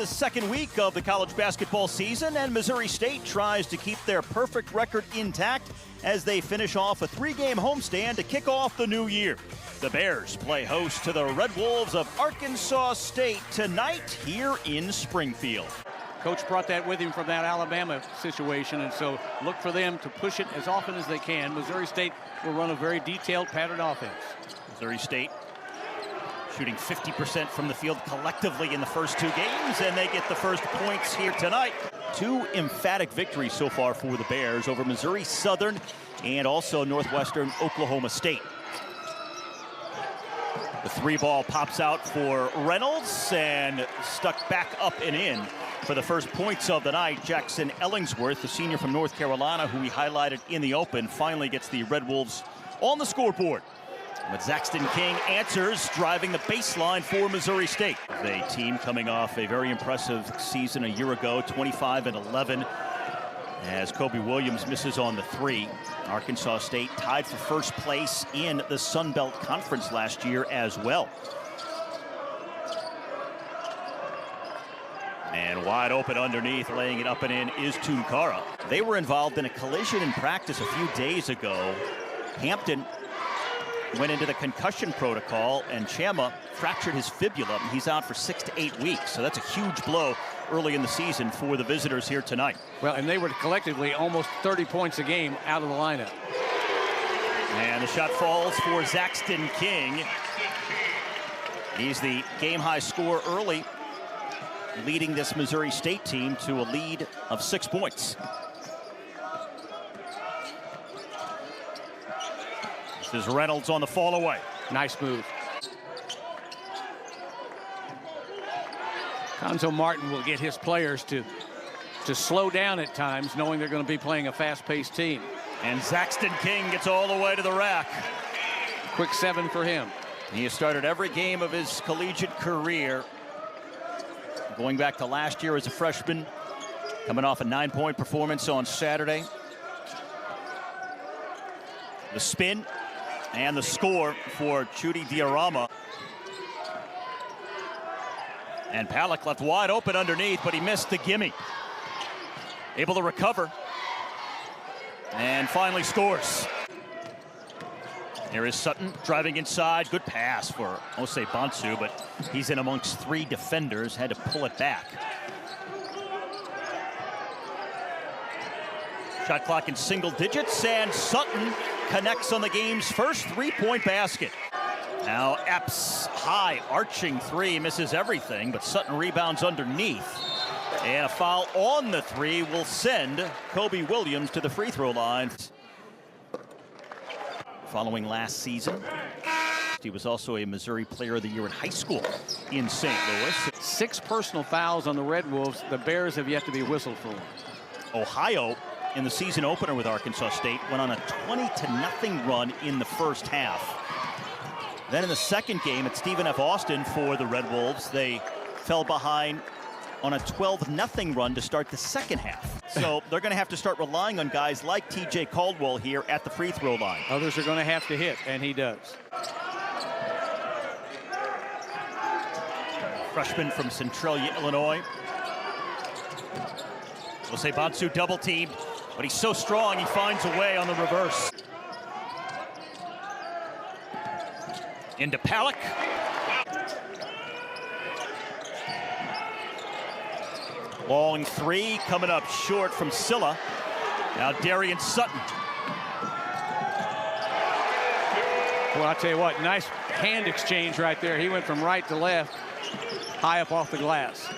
the second week of the college basketball season, and Missouri State tries to keep their perfect record intact as they finish off a three-game homestand to kick off the new year. The Bears play host to the Red Wolves of Arkansas State tonight here in Springfield. Coach brought that with him from that Alabama situation, and so look for them to push it as often as they can. Missouri State will run a very detailed pattern offense. Missouri State shooting 50% from the field collectively in the first two games, and they get the first points here tonight. Two emphatic victories so far for the Bears over Missouri Southern and also Northwestern Oklahoma State. The three ball pops out for Reynolds and stuck back up and in for the first points of the night. Jackson Ellingsworth, the senior from North Carolina, who we highlighted in the open, finally gets the Red Wolves on the scoreboard. But Zaxton King answers, driving the baseline for Missouri State. The team coming off a very impressive season a year ago, 25-11, as Kobe Williams misses on the three. Arkansas State tied for first place in the Sun Belt Conference last year as well. And wide open underneath, laying it up and in, is Tunkara. They were involved in a collision in practice a few days ago. Hampton went into the concussion protocol, and Chama fractured his fibula. He's out for 6 to 8 weeks, so that's a huge blow early in the season for the visitors here tonight. Well, and they were collectively almost 30 points a game out of the lineup. And the shot falls for Zaxton King. He's the game-high scorer early, leading this Missouri State team to a lead of 6 points. This is Reynolds on the fall away. Nice move. Conzo Martin will get his players to slow down at times, knowing they're going to be playing a fast-paced team. And Zaxton King gets all the way to the rack. Quick 7 for him. He has started every game of his collegiate career, going back to last year as a freshman, coming off a 9-point performance on Saturday. The spin and the score for Chudi Diarama. And Palick left wide open underneath, but he missed the gimme. Able to recover. And finally scores. Here is Sutton driving inside. Good pass for Osei Bonsu, but he's in amongst three defenders, had to pull it back. Shot clock in single digits, and Sutton connects on the game's first three-point basket. Now Epps, high arching three, misses everything, but Sutton rebounds underneath. And a foul on the three will send Kobe Williams to the free throw line. Following last season, he was also a Missouri Player of the Year in high school in St. Louis. 6 personal fouls on the Red Wolves. The Bears have yet to be whistled for. Ohio, in the season opener with Arkansas State, went on a 20-0 run in the first half. Then in the second game at Stephen F. Austin for the Red Wolves, they fell behind on a 12-0 run to start the second half. So they're going to have to start relying on guys like TJ Caldwell here at the free throw line. Others are going to have to hit, and he does. Freshman from Centralia, Illinois. Osei Bonsu double teamed, but he's so strong he finds a way on the reverse. Into Palick. Long three coming up short from Silla. Now Darian Sutton. Well, I'll tell you what, nice hand exchange right there. He went from right to left, high up off the glass.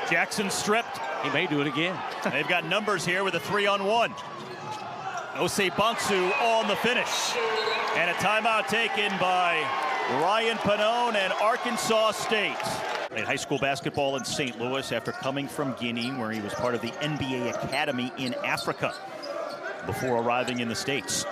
Jackson stripped. He may do it again. They've got numbers here with a 3-on-1. Osei Bonsu on the finish. And a timeout taken by Ryan Pannone and Arkansas State. Played high school basketball in St. Louis after coming from Guinea, where he was part of the NBA Academy in Africa before arriving in the States.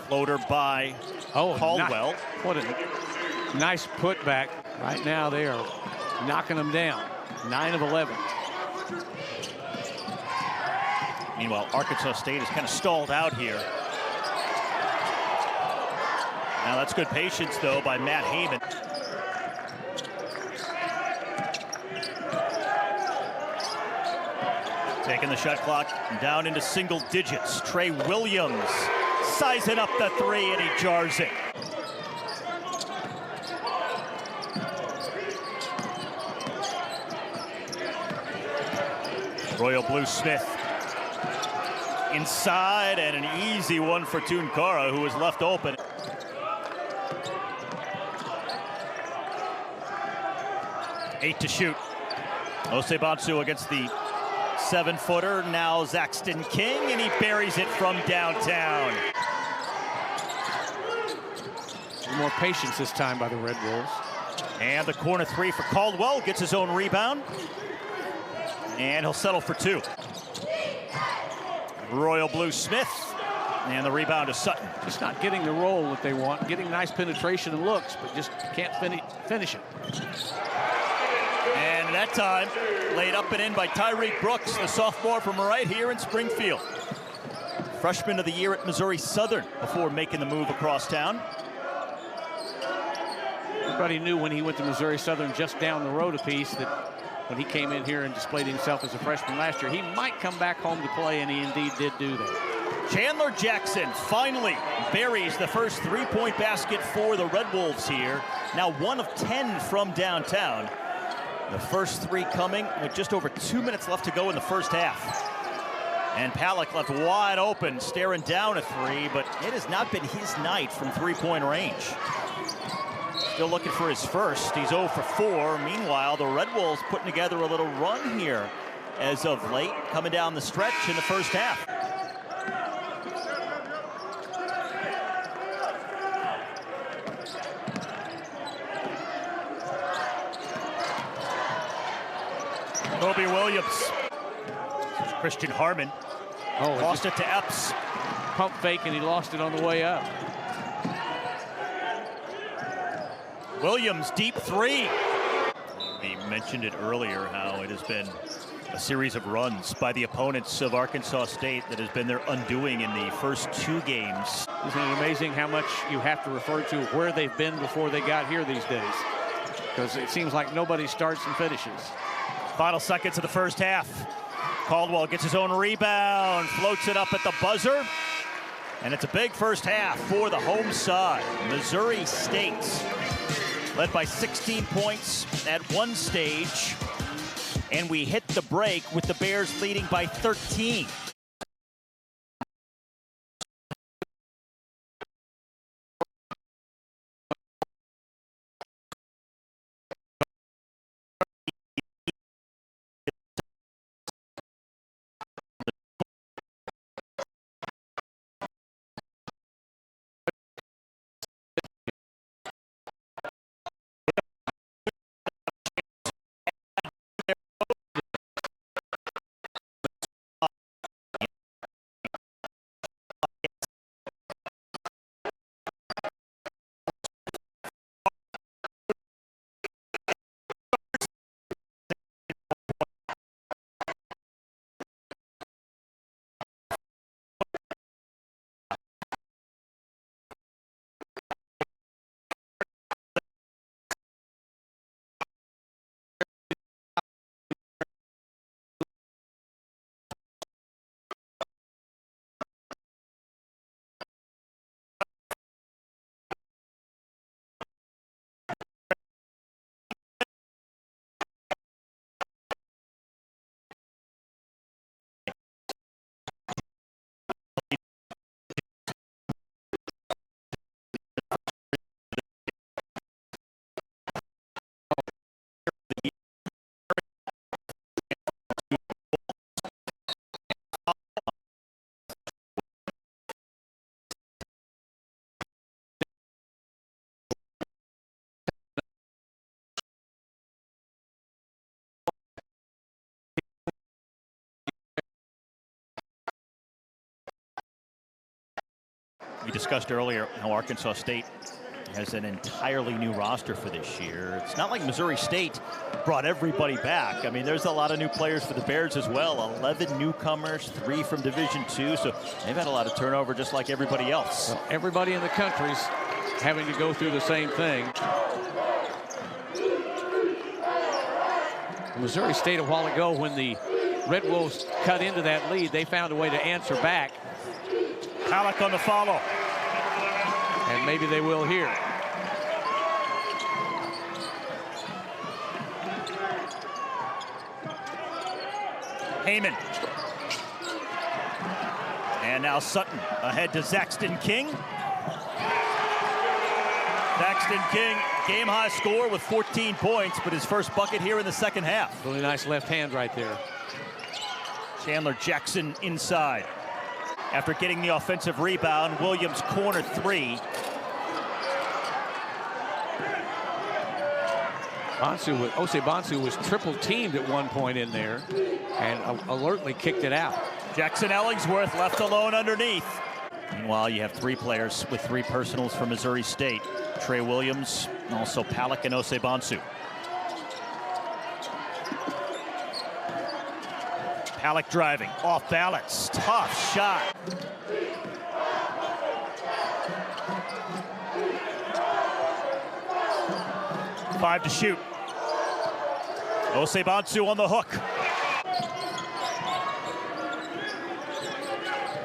Floater by Caldwell. What a nice putback. Right now they are knocking them down. 9 of 11. Meanwhile, Arkansas State is kind of stalled out here. Now that's good patience, though, by Matt Heyman. Taking the shot clock down into single digits. Trey Williams sizing up the three, and he jars it. Royal Blue Smith inside, and an easy one for Tunkara, who was left open. Eight to shoot. Osei-Bonsu against the 7-footer. Now Zaxton King, and he buries it from downtown. More patience this time by the Red Wolves. And the corner three for Caldwell. Gets his own rebound. And he'll settle for two. Royal Blue Smith. And the rebound to Sutton. Just not getting the roll that they want. Getting nice penetration and looks, but just can't finish it. And that time, laid up and in by Tyreek Brooks, the sophomore from right here in Springfield. Freshman of the year at Missouri Southern before making the move across town. Everybody knew when he went to Missouri Southern just down the road a piece that when he came in here and displayed himself as a freshman last year, he might come back home to play, and he indeed did do that. Chandler Jackson finally buries the first three-point basket for the Red Wolves here. Now 1 of 10 from downtown. The first three coming with just over 2 minutes left to go in the first half. And Palick left wide open, staring down a three, but it has not been his night from three-point range. Still looking for his first. He's 0 for 4. Meanwhile, the Red Wolves putting together a little run here as of late, coming down the stretch in the first half. Kobe Williams. Christian Harmon. Lost it to Epps. Pump fake, and he lost it on the way up. Williams, deep three. We mentioned it earlier, how it has been a series of runs by the opponents of Arkansas State that has been their undoing in the first 2 games. Isn't it amazing how much you have to refer to where they've been before they got here these days? Because it seems like nobody starts and finishes. Final seconds of the first half. Caldwell gets his own rebound, floats it up at the buzzer. And it's a big first half for the home side. Missouri State led by 16 points at one stage. And we hit the break with the Bears leading by 13. We discussed earlier how Arkansas State has an entirely new roster for this year. It's not like Missouri State brought everybody back. I mean, there's a lot of new players for the Bears as well. 11 newcomers, 3 from Division II, so they've had a lot of turnover just like everybody else. Well, everybody in the country's having to go through the same thing. Missouri State a while ago, when the Red Wolves cut into that lead, they found a way to answer back. Palick on the follow. And maybe they will here. Heyman. And now Sutton ahead to Zaxton King. Zaxton King, game-high score with 14 points, but his first bucket here in the second half. Really nice left hand right there. Chandler Jackson inside. After getting the offensive rebound, Williams corner three. Osei Bonsu was triple teamed at one point in there and alertly kicked it out. Jackson Ellingsworth left alone underneath. Meanwhile, you have three players with three personals for Missouri State. Trey Williams, also Palick and Osei Bonsu. Palick driving, off balance, tough shot. Five to shoot. Osei Bonsu on the hook.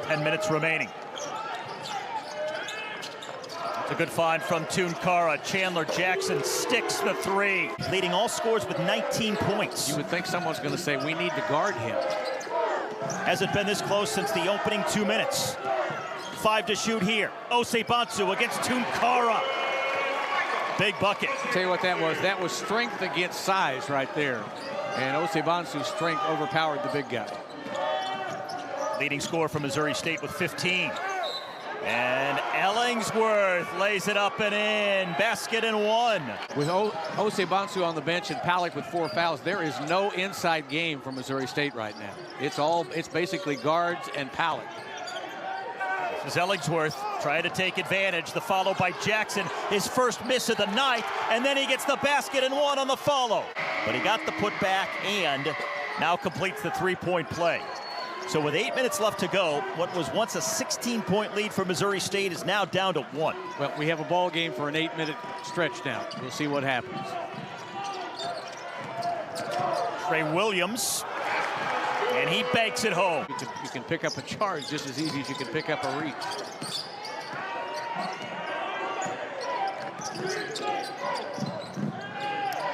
10 minutes remaining. It's a good find from Tunkara. Chandler Jackson sticks the three, leading all scores with 19 points. You would think someone's going to say, we need to guard him. Hasn't been this close since the opening 2 minutes. Five to shoot here. Osei Bonsu against Tunkara. Big bucket. Tell you what that was. That was strength against size right there. And Osei Bonsu's strength overpowered the big guy. Leading scorer from Missouri State with 15. And Ellingsworth lays it up and in. Basket and one. With Osei Bonsu on the bench and Palick with 4 fouls, there is no inside game for Missouri State right now. It's basically guards and Palick. This is Ellingsworth trying to take advantage. The follow by Jackson, his first miss of the night, and then he gets the basket and one on the follow. But he got the putback and now completes the three-point play. So with 8 minutes left to go, what was once a 16-point lead for Missouri State is now down to one. Well, we have a ball game for an 8-minute stretch now. We'll see what happens. Trey Williams, and he banks it home. You can pick up a charge just as easy as you can pick up a reach.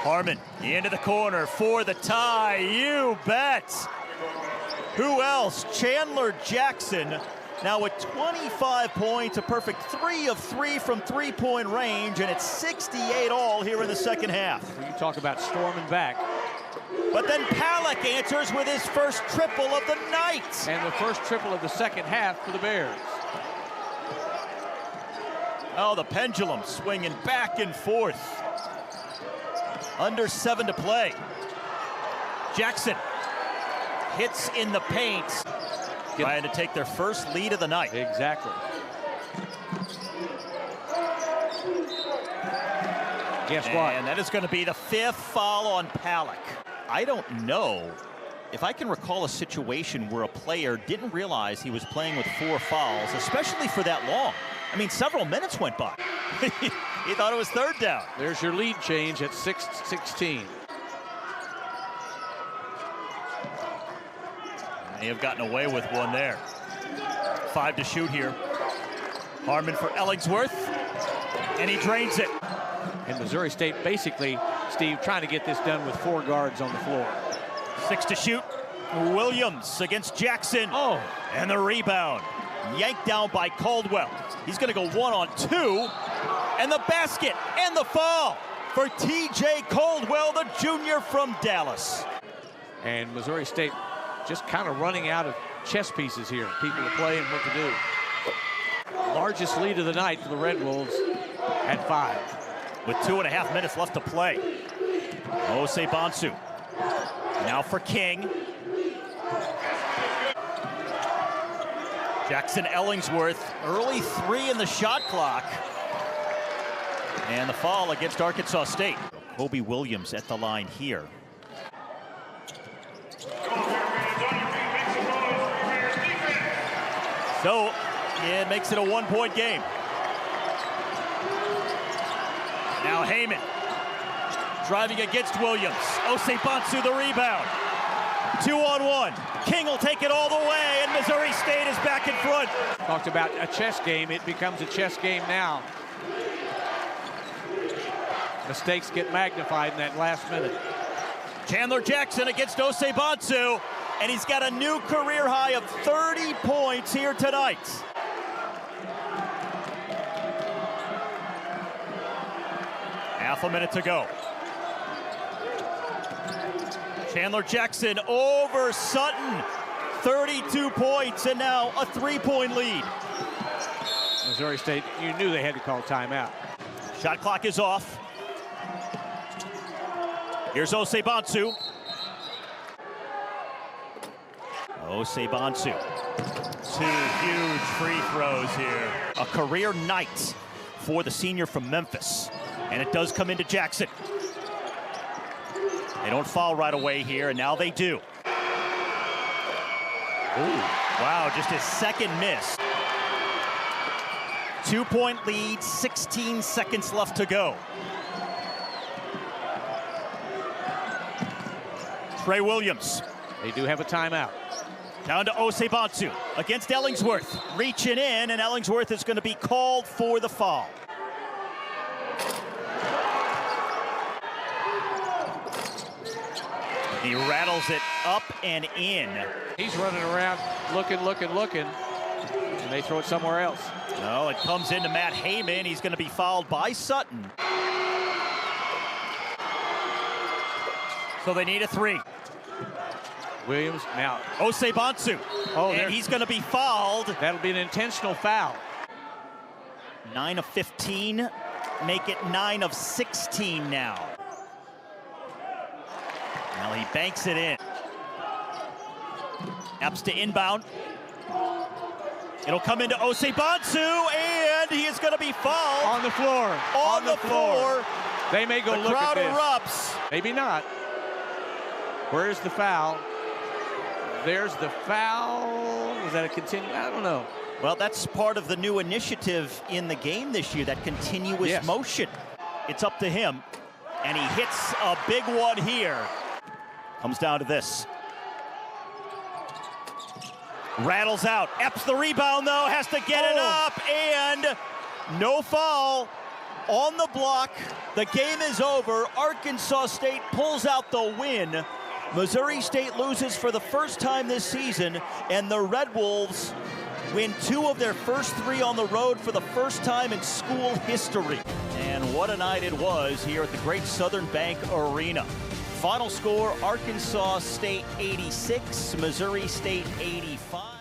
Harmon into the corner for the tie. You bet. Who else? Chandler Jackson, now with 25 points, a perfect 3 of 3 from three-point range, and it's 68 all here in the second half. You talk about storming back. But then Palick answers with his first triple of the night. And the first triple of the second half for the Bears. Oh, the pendulum swinging back and forth. Under 7 to play. Jackson hits in the paint. Trying to take their first lead of the night. Exactly. Guess what? And that is going to be the 5th foul on Palick. I don't know if I can recall a situation where a player didn't realize he was playing with 4 fouls, especially for that long. I mean, several minutes went by. He thought it was third down. There's your lead change at 6-16. They have gotten away with one there. 5 to shoot here. Harmon for Ellingsworth, and he drains it. And Missouri State basically, Steve, trying to get this done with 4 guards on the floor. 6 to shoot. Williams against Jackson. Oh, and the rebound. Yanked down by Caldwell. He's going to go 1-on-2. And the basket and the foul for T.J. Caldwell, the junior from Dallas. And Missouri State just kind of running out of chess pieces here. People to play and what to do. Largest lead of the night for the Red Wolves at 5. With 2.5 minutes left to play. Osei Bonsu. Now for King. Jackson Ellingsworth, early 3 in the shot clock. And the foul against Arkansas State. Kobe Williams at the line here. So it makes it a 1-point game. Now Heyman driving against Williams. Osei-Bonsu the rebound. 2-on-1. King will take it all the way, and Missouri State is back in front. Talked about a chess game. It becomes a chess game now. Mistakes get magnified in that last minute. Chandler Jackson against Osei-Bonsu, and he's got a new career high of 30 points here tonight. Half a minute to go. Chandler Jackson over Sutton. 32 points, and now a 3-point lead. Missouri State, you knew they had to call timeout. Shot clock is off. Here's Osei-Bonsu. Osei-Bonsu. 2 huge free throws here. A career night for the senior from Memphis. And it does come into Jackson. They don't foul right away here, and now they do. Ooh, wow, just his second miss. 2-point lead, 16 seconds left to go. Trey Williams. They do have a timeout. Down to Osei-Bonsu against Ellingsworth. Reaching in, and Ellingsworth is going to be called for the foul. He rattles it up and in. He's running around looking, and they throw it somewhere else. No, it comes into Matt Heyman. He's going to be fouled by Sutton. So they need a 3. Williams now. Osei-Bonsu. Oh, and he's going to be fouled. That'll be an intentional foul. 9 of 15. Make it 9 of 16 now. Well, he banks it in. Epps to inbound. It'll come into Osei-Bonsu, and he is going to be fouled. On the floor. On the floor. They may go The look at crowd this. erupts. Maybe not. Where's the foul? There's the foul. Was that a continue? I don't know. Well, that's part of the new initiative in the game this year, that continuous motion. It's up to him, and he hits a big one here. Comes down to this. Rattles out. Epps the rebound, though, has to get it up, and no foul on the block. The game is over. Arkansas State pulls out the win. Missouri State loses for the first time this season, and the Red Wolves win 2 of their first 3 on the road for the first time in school history. And what a night it was here at the Great Southern Bank Arena. Final score, Arkansas State 86, Missouri State 85.